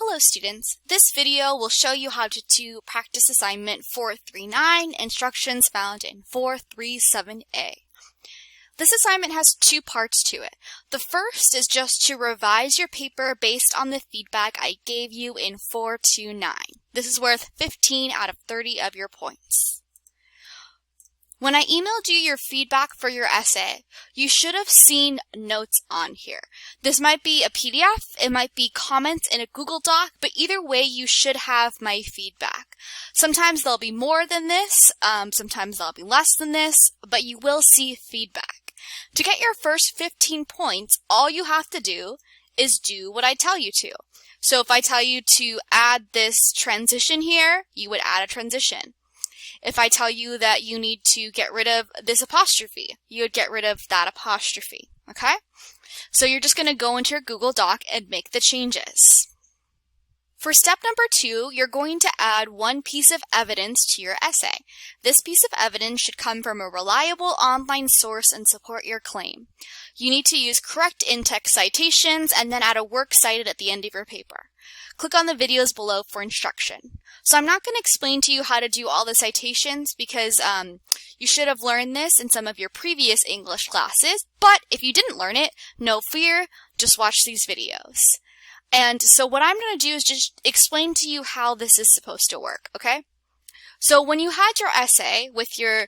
Hello students, this video will show you how to do practice assignment 439, instructions found in 437A. This assignment has two parts to it. The first is just to revise your paper based on the feedback I gave you in 429. This is worth 15 out of 30 of your points. When I emailed you your feedback for your essay, you should have seen notes on here. This might be a PDF, it might be comments in a Google Doc, but either way you should have my feedback. Sometimes there'll be more than this, sometimes there'll be less than this, but you will see feedback. To get your first 15 points, all you have to do is do what I tell you to. So if I tell you to add this transition here, you would add a transition. If I tell you that you need to get rid of this apostrophe, you would get rid of that apostrophe, okay? So you're just going to go into your Google Doc and make the changes. For step number 2, you're going to add one piece of evidence to your essay. This piece of evidence should come from a reliable online source and support your claim. You need to use correct in-text citations and then add a works cited at the end of your paper. Click on the videos below for instruction. So I'm not going to explain to you how to do all the citations because you should have learned this in some of your previous English classes, but if you didn't learn it, no fear, just watch these videos. And so what I'm going to do is just explain to you how this is supposed to work, okay? So when you had your essay with your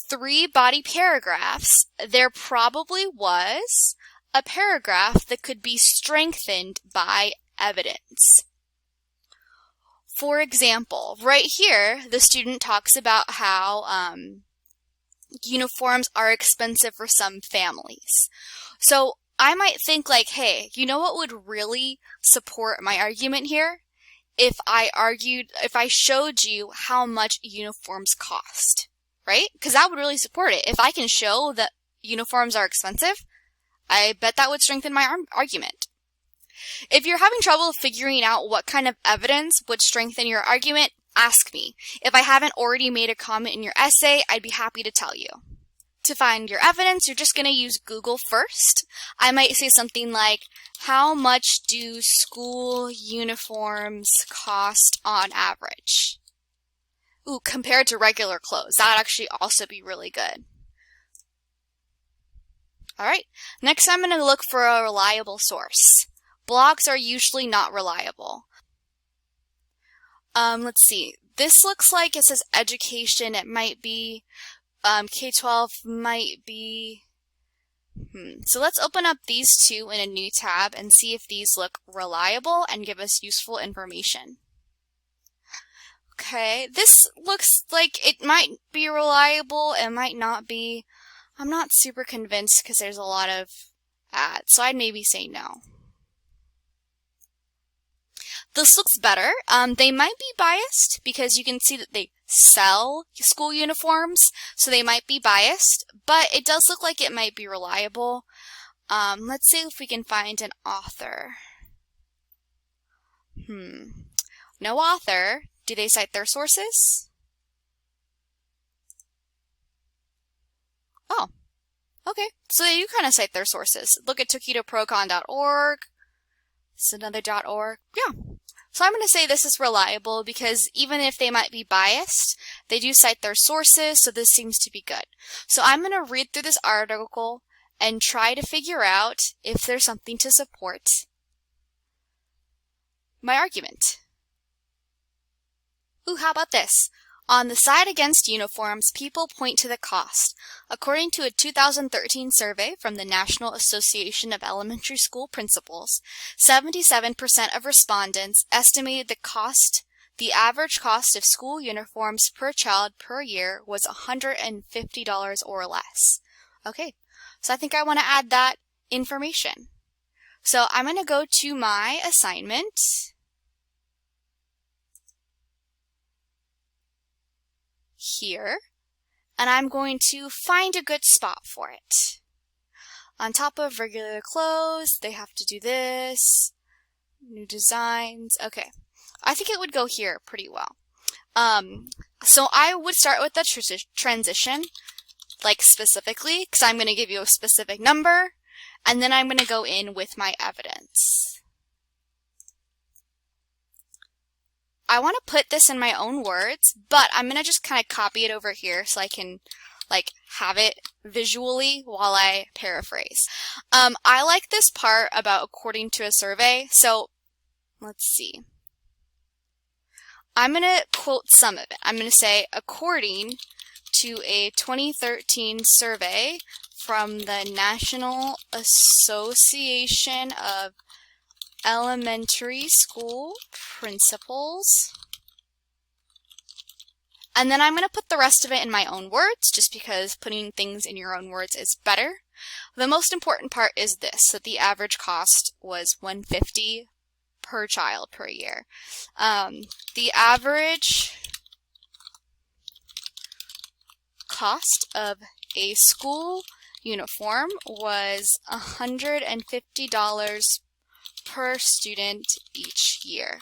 3 body paragraphs, there probably was a paragraph that could be strengthened by evidence. For example, right here, the student talks about how uniforms are expensive for some families. So I might think like, hey, you know what would really support my argument here? If I showed you how much uniforms cost, right? Because that would really support it. If I can show that uniforms are expensive, I bet that would strengthen my argument. If you're having trouble figuring out what kind of evidence would strengthen your argument, ask me. If I haven't already made a comment in your essay, I'd be happy to tell you. To find your evidence, you're just going to use Google first. I might say something like, how much do school uniforms cost on average? Ooh, compared to regular clothes. That would actually also be really good. Alright, next I'm going to look for a reliable source. Blogs are usually not reliable. Let's see. This looks like it says education. It might be K-12 might be. So let's open up these two in a new tab and see if these look reliable and give us useful information. Okay, this looks like it might be reliable. It might not be. I'm not super convinced because there's a lot of ads, so I'd maybe say no. This looks better. They might be biased because you can see that they sell school uniforms, so they might be biased, but it does look like it might be reliable. Let's see if we can find an author. No author. Do they cite their sources? Oh, okay. So they do kind of cite their sources. Look at tokitoprocon.org. It's another .org. Yeah. So I'm going to say this is reliable because even if they might be biased, they do cite their sources, so this seems to be good. So I'm going to read through this article and try to figure out if there's something to support my argument. Ooh, how about this? On the side against uniforms, people point to the cost. According to a 2013 survey from the National Association of Elementary School Principals, 77% of respondents estimated the average cost of school uniforms per child per year was $150 or less. Okay, so I think I want to add that information. So I'm going to go to my assignment. Here, and I'm going to find a good spot for it. On top of regular clothes, they have to do this, new designs. Okay, I think it would go here pretty well. So I would start with the transition, like specifically, because I'm going to give you a specific number, and then I'm going to go in with my evidence. I want to put this in my own words, but I'm going to just kind of copy it over here so I can have it visually while I paraphrase. I like this part about according to a survey. So let's see. I'm going to quote some of it. I'm going to say, according to a 2013 survey from the National Association of Elementary School Principals. And then I'm going to put the rest of it in my own words, just because putting things in your own words is better. The most important part is this, that the average cost was $150 per child per year. The average cost of a school uniform was $150 per student each year.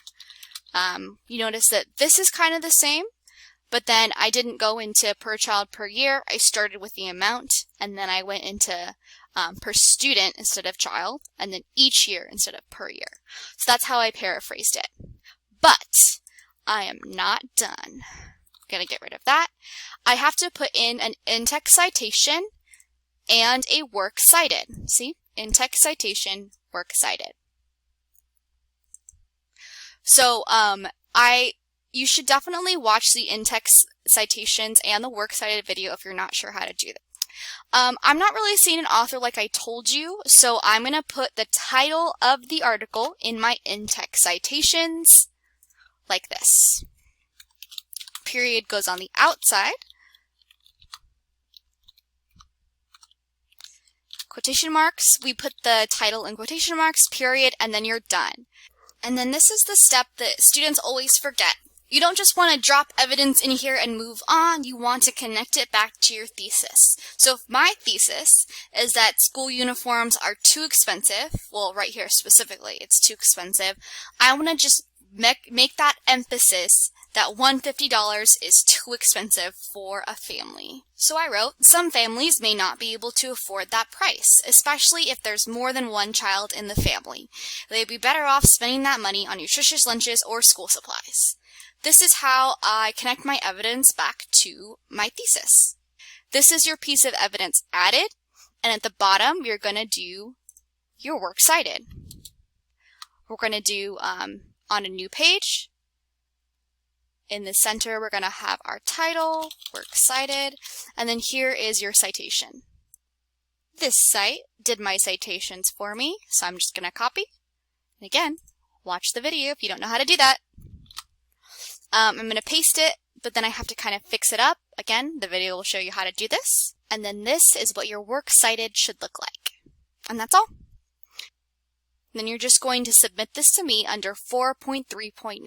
You notice that this is kind of the same, but then I didn't go into per child per year. I started with the amount, and then I went into per student instead of child, and then each year instead of per year. So that's how I paraphrased it. But I am not done. I'm going to get rid of that. I have to put in an in-text citation and a works cited. See? In-text citation, works cited. So you should definitely watch the in-text citations and the works cited video if you're not sure how to do that. I'm not really seeing an author like I told you, so I'm going to put the title of the article in my in-text citations like this. Period goes on the outside. Quotation marks, we put the title in quotation marks, period, and then you're done. And then this is the step that students always forget. You don't just want to drop evidence in here and move on, you want to connect it back to your thesis. So if my thesis is that school uniforms are too expensive, well, right here specifically, it's too expensive, I want to just make that emphasis that $150 is too expensive for a family. So I wrote, some families may not be able to afford that price, especially if there's more than one child in the family. They'd be better off spending that money on nutritious lunches or school supplies. This is how I connect my evidence back to my thesis. This is your piece of evidence added, and at the bottom, you're going to do your works cited. We're going to do on a new page. In the center, we're going to have our title, works cited, and then here is your citation. This site did my citations for me, so I'm just going to copy. And again, watch the video if you don't know how to do that. I'm going to paste it, but then I have to kind of fix it up. Again, the video will show you how to do this. And then this is what your works cited should look like. And that's all. Then you're just going to submit this to me under 4.3.9.